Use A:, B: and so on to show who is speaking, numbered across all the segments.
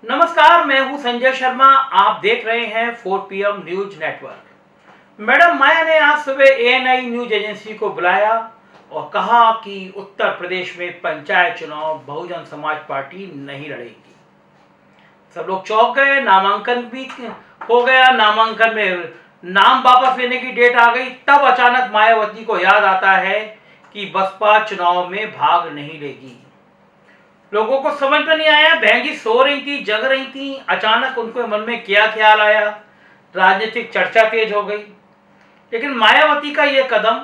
A: नमस्कार, मैं हूं संजय शर्मा। आप देख रहे हैं 4 PM न्यूज नेटवर्क। मैडम माया ने आज सुबह ANI न्यूज एजेंसी को बुलाया और कहा कि उत्तर प्रदेश में पंचायत चुनाव बहुजन समाज पार्टी नहीं लड़ेगी। सब लोग चौंक गए। नामांकन भी हो गया, नामांकन में नाम वापस लेने की डेट आ गई। तब अचानक मायावती को याद आता है कि बसपा चुनाव में भाग नहीं लेगी। लोगों को समझ में नहीं आया। बहन जी सो रही थी, जग रही थी, अचानक उनके मन में क्या ख्याल आया। राजनीतिक चर्चा तेज हो गई। लेकिन मायावती का यह कदम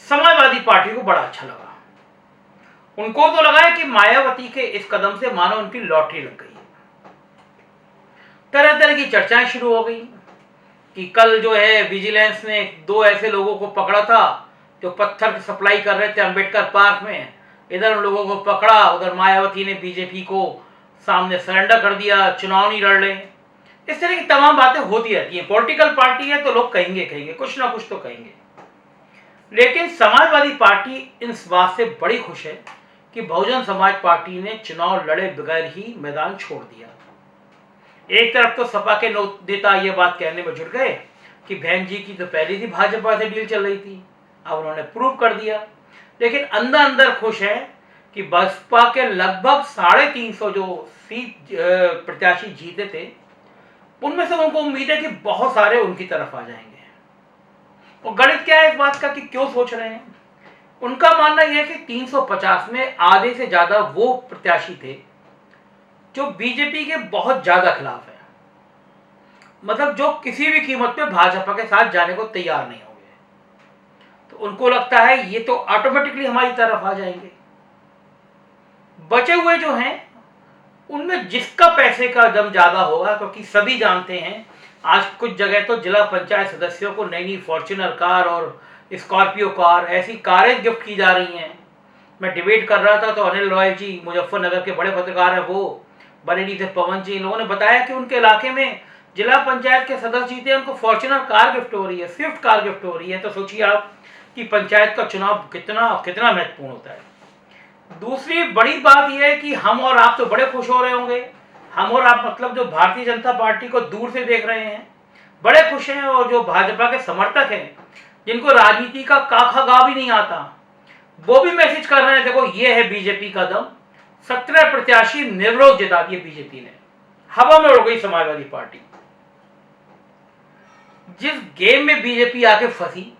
A: समाजवादी पार्टी को बड़ा अच्छा लगा। उनको तो लगा है कि मायावती के इस कदम से मानो उनकी लॉटरी लग गई। तरह तरह की चर्चाएं शुरू हो गई कि कल जो है विजिलेंस ने 2 ऐसे लोगों को पकड़ा था जो पत्थर की सप्लाई कर रहे थे अंबेडकर पार्क में। इधर उन लोगों को पकड़ा, उधर मायावती ने बीजेपी को सामने सरेंडर कर दिया, चुनाव नहीं लड़ रहे। इस तरह की तमाम बातें होती रहती हैं। पॉलिटिकल पार्टी है तो लोग कहेंगे कुछ ना कुछ तो कहेंगे। लेकिन समाजवादी पार्टी इस बात से बड़ी खुश है कि बहुजन समाज पार्टी ने चुनाव लड़े बगैर ही मैदान छोड़ दिया। एक तरफ तो सपा के नेता ये बात कहने में जुट गए कि बहन जी की तो पहले ही भाजपा से डील चल रही थी, अब उन्होंने प्रूव कर दिया। लेकिन अंदर अंदर खुश है कि बसपा के लगभग 350 जो सीट प्रत्याशी जीते थे उनमें से उनको उम्मीद है कि बहुत सारे उनकी तरफ आ जाएंगे। और गणित क्या है इस बात का कि क्यों सोच रहे हैं? उनका मानना यह है कि 350 में आधे से ज्यादा वो प्रत्याशी थे जो बीजेपी के बहुत ज्यादा खिलाफ है, मतलब जो किसी भी कीमत पे भाजपा के साथ जाने को तैयार नहीं होंगे। तो उनको लगता है ये तो ऑटोमेटिकली हमारी तरफ आ जाएंगे। बचे हुए जो हैं उनमें जिसका पैसे का दम ज्यादा होगा, क्योंकि सभी जानते हैं आज कुछ जगह तो जिला पंचायत सदस्यों को नई नई फॉर्च्यूनर कार और स्कॉर्पियो कार ऐसी कारें गिफ्ट की जा रही हैं। मैं डिबेट कर रहा था तो अनिल रॉय जी मुजफ्फरनगर के बड़े पत्रकार हैं, वो बरेली से पवन जी, इन लोगों ने बताया कि उनके इलाके में जिला पंचायत के सदस्य जीते उनको फॉर्च्यूनर कार गिफ्ट हो रही है, स्विफ्ट कार गिफ्ट हो रही है। तो सोचिए आप कि पंचायत का चुनाव कितना कितना महत्वपूर्ण होता है। दूसरी बड़ी बात यह है कि हम और आप तो बड़े खुश हो रहे होंगे। हम और आप मतलब जो भारतीय जनता पार्टी को दूर से देख रहे हैं बड़े खुश हैं, और जो भाजपा के समर्थक हैं जिनको राजनीति का काखा गा भी नहीं आता वो भी मैसेज कर रहे हैं, देखो ये है बीजेपी का दम। 17 प्रत्याशी निर्विरोध जिता दिए बीजेपी ने। हवा में उड़ गई समाजवादी पार्टी। जिस गेम में बीजेपी आके फंसी,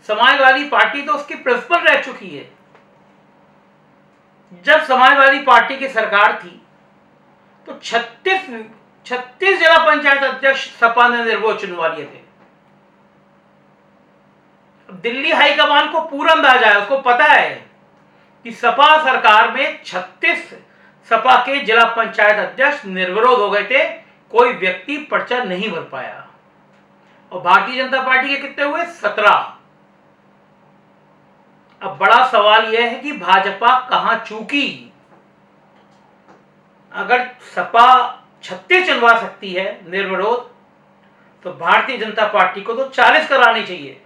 A: समाजवादी पार्टी तो उसकी प्रिंसिपल रह चुकी है। जब समाजवादी पार्टी की सरकार थी तो 36 जिला पंचायत अध्यक्ष सपा ने निर्विरोध चुनवा लिए थे। दिल्ली हाईकमान को पूरा अंदाजा है, उसको पता है कि सपा सरकार में 36 सपा के जिला पंचायत अध्यक्ष निर्विरोध हो गए थे, कोई व्यक्ति पर्चा नहीं भर पाया। और भारतीय जनता पार्टी के कितने हुए? 17। अब बड़ा सवाल यह है कि भाजपा कहां चूकी। अगर सपा 36 चुनवा सकती है निर्विरोध तो भारतीय जनता पार्टी को तो 40 करानी चाहिए।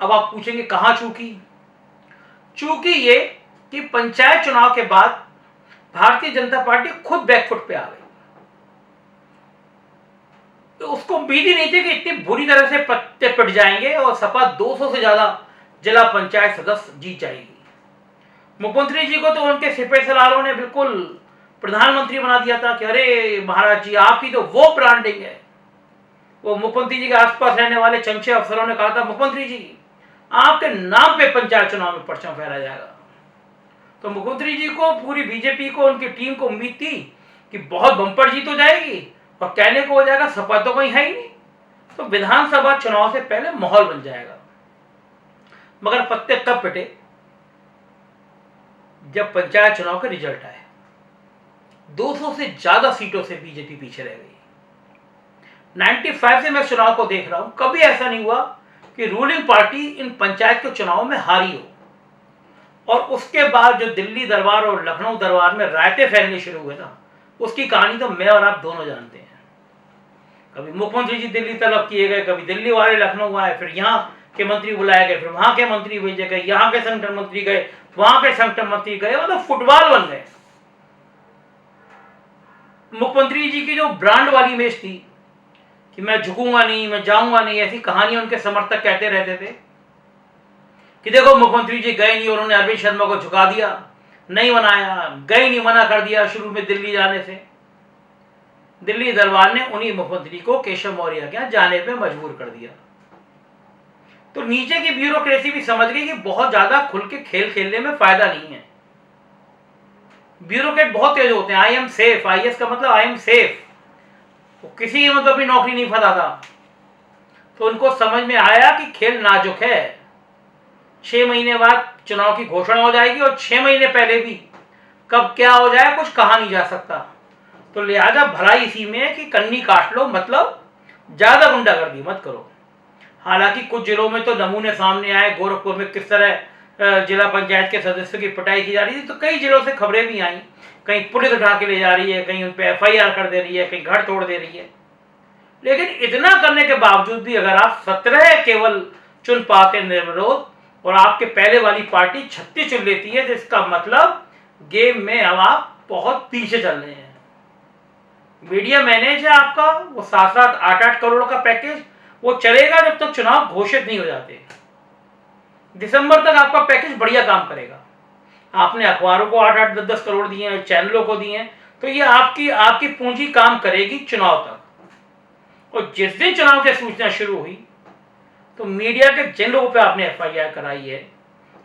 A: अब आप पूछेंगे कहां चूकी? चूकी ये कि पंचायत चुनाव के बाद भारतीय जनता पार्टी खुद बैकफुट पे आ गई। तो उसको उम्मीद ही नहीं थी कि इतनी बुरी तरह से पत्ते पिट जाएंगे और सपा 200 से ज्यादा जिला पंचायत सदस्य जीत जाएगी। मुख्यमंत्री जी को तो उनके सिपह सलारों ने बिल्कुल प्रधानमंत्री बना दिया था कि अरे महाराज जी आपकी तो वो ब्रांडिंग है। वो मुख्यमंत्री जी के आसपास रहने वाले चमचे अफसरों ने कहा था मुख्यमंत्री जी आपके नाम पे पंचायत चुनाव में पर्चा फहराया जाएगा। तो मुख्यमंत्री जी को, पूरी बीजेपी को, उनकी टीम को उम्मीद थी कि बहुत बंपर जीत हो जाएगी और कहने को हो जाएगा सपा तो कहीं है ही नहीं, तो विधानसभा चुनाव से पहले माहौल बन जाएगा। मगर पत्ते तब पिटे जब पंचायत चुनाव के रिजल्ट आए। 200 से ज्यादा सीटों से बीजेपी पीछे रह गई। 95 से मैं चुनाव को देख रहा हूं, कभी ऐसा नहीं हुआ कि रूलिंग पार्टी इन पंचायत के चुनाव में हारी हो। और उसके बाद जो दिल्ली दरबार और लखनऊ दरबार में रायते फैलने शुरू हुए ना, उसकी कहानी तो मैं और आप दोनों जानते हैं। कभी मुख्यमंत्री जी दिल्ली तलब किए गए, कभी दिल्ली वाले लखनऊ आए, फिर यहाँ के मंत्री बुलाए गए, फिर वहां के मंत्री भेजे गए, यहाँ के संगठन मंत्री गए, वहां के संगठन मंत्री गए, मतलब फुटबॉल बन गए। मुख्यमंत्री जी की जो ब्रांड वाली इमेज थी कि मैं झुकूंगा नहीं, मैं जाऊंगा नहीं, ऐसी कहानी उनके समर्थक कहते रहते थे कि देखो मुख्यमंत्री जी गए नहीं, उन्होंने अरविंद शर्मा को झुका दिया, नहीं बनाया, गए नहीं, मना कर दिया शुरू में दिल्ली जाने से। दिल्ली दरबार ने उन्हीं मुख्यमंत्री को केशव मौर्य के यहाँ जाने पे मजबूर कर दिया। तो नीचे की ब्यूरोक्रेसी भी समझ गई कि बहुत ज्यादा खुल के खेल खेलने में फायदा नहीं है। ब्यूरोक्रेट बहुत तेज होते हैं, आई एम सेफ, आईएएस का मतलब आई एम सेफ, वो किसी की मतलब अपनी नौकरी नहीं फंसाता। तो उनको समझ में आया कि खेल नाजुक है, 6 महीने बाद चुनाव की घोषणा हो जाएगी और 6 महीने पहले भी कब क्या हो जाए कुछ कहा नहीं जा सकता। तो लिहाजा भलाई इसी में है कि कन्नी काट लो, मतलब ज्यादा गुंडागर्दी मत करो। हालांकि कुछ जिलों में तो नमूने सामने आए, गोरखपुर में किस तरह जिला पंचायत के सदस्यों की पिटाई की जा रही थी, तो कई जिलों से खबरें भी आई, कहीं पुलिस उठा के ले जा रही है, कहीं उन पर एफआईआर कर दे रही है, कहीं घर तोड़ दे रही है। लेकिन इतना करने के बावजूद भी अगर आप 17 केवल चुन पाते निर्विरोध और आपके पहले वाली पार्टी 36 चुन लेती है, तो इसका मतलब गेम में अब आप बहुत पीछे चल रहे हैं। मीडिया मैनेज है आपका, वो 7-7, 8-8 करोड़ का पैकेज वो चलेगा जब तक चुनाव घोषित नहीं हो जाते। दिसंबर तक आपका पैकेज बढ़िया काम करेगा। आपने अखबारों को 8-8, 10-10 करोड़ दिए हैं, चैनलों को दिए हैं, तो ये आपकी पूंजी काम करेगी चुनाव तक। और जिस दिन चुनाव की सूचना शुरू हुई तो मीडिया के जिन लोगों पे आपने एफआईआर कराई है,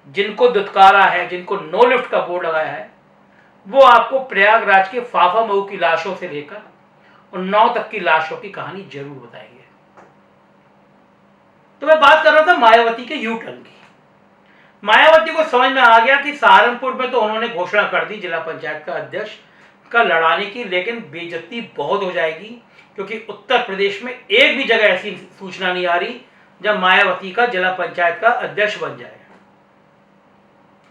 A: जिनको दुत्कारा है, जिनको नो लिफ्ट का बोर्ड लगाया है, वो आपको प्रयागराज के फाफा मऊ की लाशों से लेकर और 9 तक की लाशों की कहानी जरूर बताएंगे। तो मैं बात कर रहा था मायावती के यू टर्न की। मायावती को समझ में आ गया कि सहारनपुर में तो उन्होंने घोषणा कर दी जिला पंचायत का अध्यक्ष का लड़ाने की, लेकिन बेइज्जती बहुत हो जाएगी, क्योंकि उत्तर प्रदेश में एक भी जगह ऐसी सूचना नहीं आ रही जब मायावती का जिला पंचायत का अध्यक्ष बन जाए।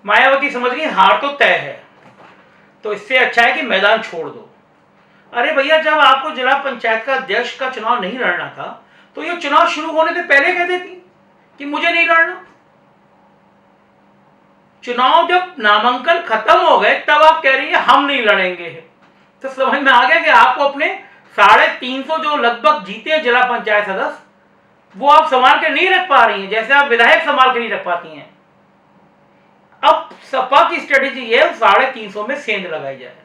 A: मायावती समझ गई हार तो तय है, तो इससे अच्छा है कि मैदान छोड़ दो। अरे भैया, जब आपको जिला पंचायत का अध्यक्ष का चुनाव नहीं लड़ना था तो ये चुनाव शुरू होने से पहले कह देती कि मुझे नहीं लड़ना। चुनाव जब नामांकन खत्म हो गए तब आप कह रही है हम नहीं लड़ेंगे। तो समझ में आ गया कि आपको अपने 350 जो लगभग जीते हैं जिला पंचायत सदस्य, वो आप संभाल के नहीं रख पा रही हैं, जैसे आप विधायक संभाल के नहीं रख पाती हैं। अब सपा की स्ट्रेटेजी है 350 में सेंध लगाई जाए।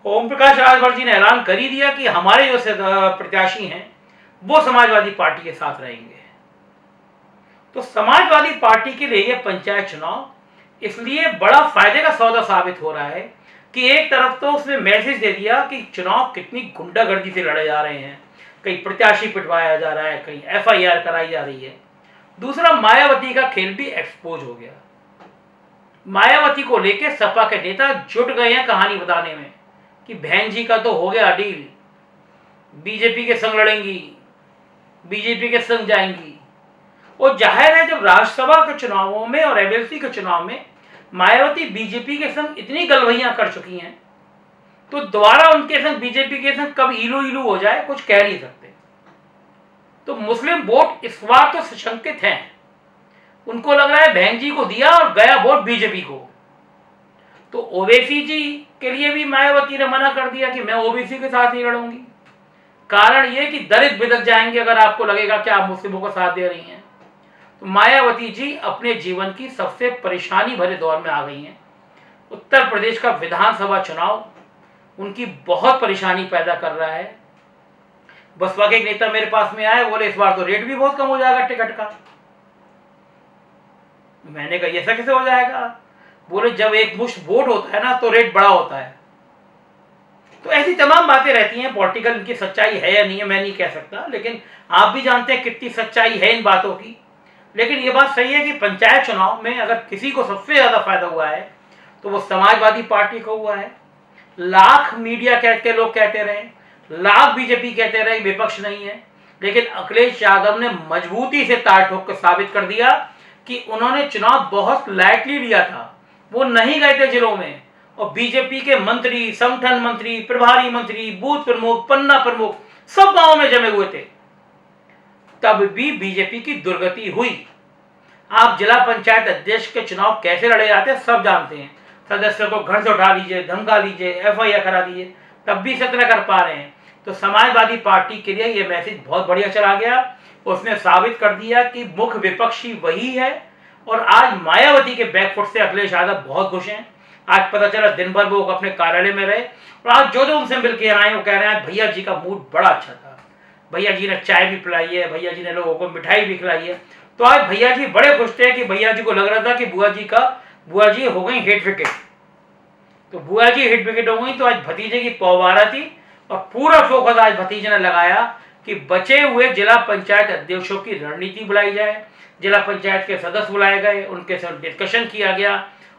A: ओम प्रकाश राजभर जी ने ऐलान कर ही दिया कि हमारे जो प्रत्याशी हैं वो समाजवादी पार्टी के साथ रहेंगे। तो समाजवादी पार्टी के लिए यह पंचायत चुनाव इसलिए बड़ा फायदे का सौदा साबित हो रहा है कि एक तरफ तो उसने मैसेज दे दिया कि चुनाव कितनी गुंडागर्दी से लड़े जा रहे हैं, कहीं प्रत्याशी पिटवाया जा रहा है, कहीं एफआईआर कराई जा रही है। दूसरा, मायावती का खेल भी एक्सपोज हो गया। मायावती को लेकर सपा के नेता जुट गए हैं कहानी बताने में कि बहन जी का तो हो गया डील, बीजेपी के संग लड़ेंगी, बीजेपी के संग जाएंगी। और जाहिर है जब राज्यसभा के चुनावों में और एमएलसी के चुनाव में मायावती बीजेपी के संग इतनी गलवहियां कर चुकी हैं, तो दोबारा उनके संग बीजेपी के संग कब इलू इलू हो जाए कुछ कह नहीं सकते। तो मुस्लिम वोट इस बार तो सशंकित हैं, उनको लग रहा है बहन जी को दिया और गया वोट बीजेपी को। तो ओवैसी जी के लिए भी मायावती ने मना कर दिया कि मैं ओबीसी के साथ नहीं लड़ूंगी। कारण यह कि दलित बिदक जाएंगे अगर आपको लगेगा कि आप मुस्लिमों का साथ दे रही हैं। तो मायावती जी अपने जीवन की सबसे परेशानी भरे दौर में आ गई हैं। उत्तर प्रदेश का विधानसभा चुनाव उनकी बहुत परेशानी पैदा कर रहा है। बसपा के एक नेता मेरे पास में आए, बोले इस बार तो रेट भी बहुत कम हो जाएगा टिकट का। मैंने कहा ऐसा कैसे हो जाएगा? बोले जब एक मुश्त वोट होता है ना तो रेट बड़ा होता है। तो ऐसी तमाम बातें रहती हैं। पॉलिटिकल इनकी सच्चाई है या नहीं है मैं नहीं कह सकता, लेकिन आप भी जानते हैं कितनी सच्चाई है इन बातों की। लेकिन ये बात सही है कि पंचायत चुनाव में अगर किसी को सबसे ज्यादा फायदा हुआ है तो वो समाजवादी पार्टी को हुआ है। लाख मीडिया के लोग कहते रहे, लाख बीजेपी कहते रहे विपक्ष नहीं है, लेकिन अखिलेश यादव ने मजबूती से तार ठोक कर साबित कर दिया कि उन्होंने चुनाव बहुत लाइटली लिया था। वो नहीं गए थे जिलों में, और बीजेपी के मंत्री, संगठन मंत्री, प्रभारी मंत्री, बूथ प्रमुख, पन्ना प्रमुख सब गांवों में जमे हुए थे, तब भी बीजेपी की दुर्गति हुई। आप जिला पंचायत अध्यक्ष के चुनाव कैसे लड़े जाते हैं सब जानते हैं। सदस्यों को घर से उठा लीजिए, धमका लीजिए, एफआईआर करा दीजिए, तब भी सत्र कर पा रहे हैं। तो समाजवादी पार्टी के लिए ये मैसेज बहुत बढ़िया चला गया। उसने साबित कर दिया कि मुख्य विपक्षी वही है। और आज मायावती के बैकफुट से अखिलेश यादव बहुत खुश हैं। आज पता चला दिन भर वो अपने कार्यालय में रहे और आज जो उनसे मिल के आए वो कह रहे हैं भैया जी का मूड बड़ा अच्छा था, भैया जी ने चाय भी पिलाई है, भैया जी ने लोगों को मिठाई भी खिलाई है। तो आज भैया जी बड़े खुश थे कि भैया जी को लग रहा था कि बुआ जी हो गई हिट विकेट। तो बुआ जी हिट विकेट हो गई तो आज भतीजे की पौवारा थी और पूरा फोकस आज भतीजे ने लगाया कि बचे हुए जिला पंचायत अध्यक्षों की रणनीति बुलाई जाए, जिला पंचायत के सदस्य बुलाए गए, उनके साथ डिस्कशन किया गया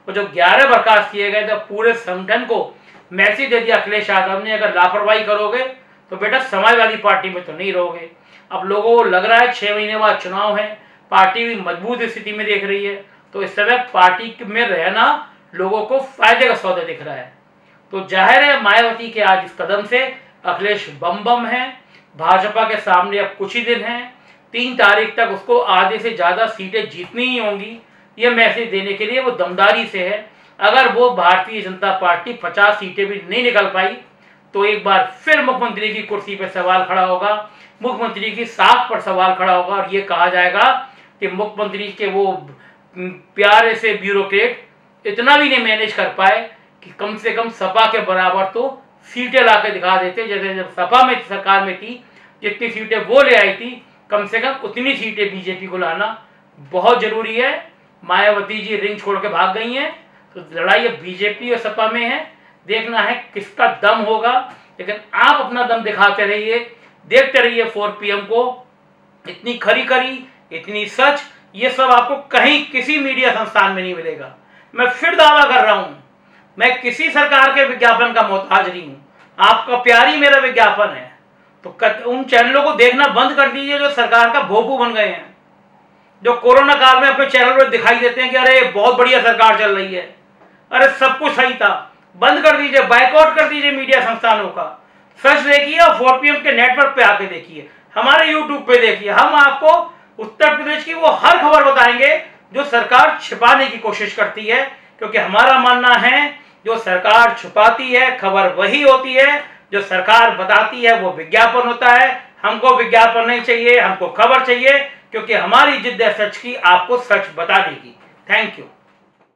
A: और जो 11 बर्खास्त किए गए तो पूरे संगठन को मैसेज दे दिया अखिलेश यादव ने, अगर लापरवाही करोगे तो बेटा समाजवादी पार्टी में तो नहीं रहोगे। अब लोगों को लग रहा है 6 महीने बाद चुनाव है, पार्टी भी मजबूत स्थिति में देख रही है, तो इस समय पार्टी में रहना लोगों को फायदे का सौदा दिख रहा है। तो जाहिर है मायावती के आज इस कदम से अखिलेश बम बम है। भाजपा के सामने अब कुछ ही दिन हैं, 3 तारीख तक उसको आधे से ज़्यादा सीटें जीतनी ही होंगी। ये मैसेज देने के लिए वो दमदारी से है। अगर वो भारतीय जनता पार्टी 50 सीटें भी नहीं निकल पाई तो एक बार फिर मुख्यमंत्री की कुर्सी पर सवाल खड़ा होगा, मुख्यमंत्री की साख पर सवाल खड़ा होगा और ये कहा जाएगा कि मुख्यमंत्री के वो प्यारे से ब्यूरोक्रेट इतना भी नहीं मैनेज कर पाए कि कम से कम सपा के बराबर तो सीटें ला के दिखा देते। जैसे जब सपा में सरकार में थी जितनी सीटें वो ले आई थी, कम से कम उतनी सीटें बीजेपी को लाना बहुत जरूरी है। मायावती जी रिंग छोड़ के भाग गई हैं, तो लड़ाई अब बीजेपी और सपा में है। देखना है किसका दम होगा, लेकिन आप अपना दम दिखाते रहिए, देखते रहिए 4 PM को। इतनी खरी खरी, इतनी सच, ये सब आपको कहीं किसी मीडिया संस्थान में नहीं मिलेगा। मैं फिर दावा कर रहा हूं, मैं किसी सरकार के विज्ञापन का मोहताज नहीं हूं। आपका प्यार ही मेरा विज्ञापन है। तो उन चैनलों को देखना बंद कर दीजिए जो सरकार का भोपू बन गए हैं, जो कोरोना काल में अपने चैनल पर दिखाई देते हैं कि अरे बहुत बढ़िया सरकार चल रही है, अरे सब कुछ सही था। बंद कर दीजिए, बाइकआउट कर दीजिए मीडिया संस्थानों का। सच देखिए और 4 PM के नेटवर्क पे आके देखिए, हमारे यूट्यूब पे देखिए। हम आपको उत्तर प्रदेश की वो हर खबर बताएंगे जो सरकार छिपाने की कोशिश करती है, क्योंकि हमारा मानना है जो सरकार छुपाती है खबर वही होती है, जो सरकार बताती है वो विज्ञापन होता है। हमको विज्ञापन नहीं चाहिए, हमको खबर चाहिए, क्योंकि हमारी जिद है सच की, आपको सच बताने की। Thank you.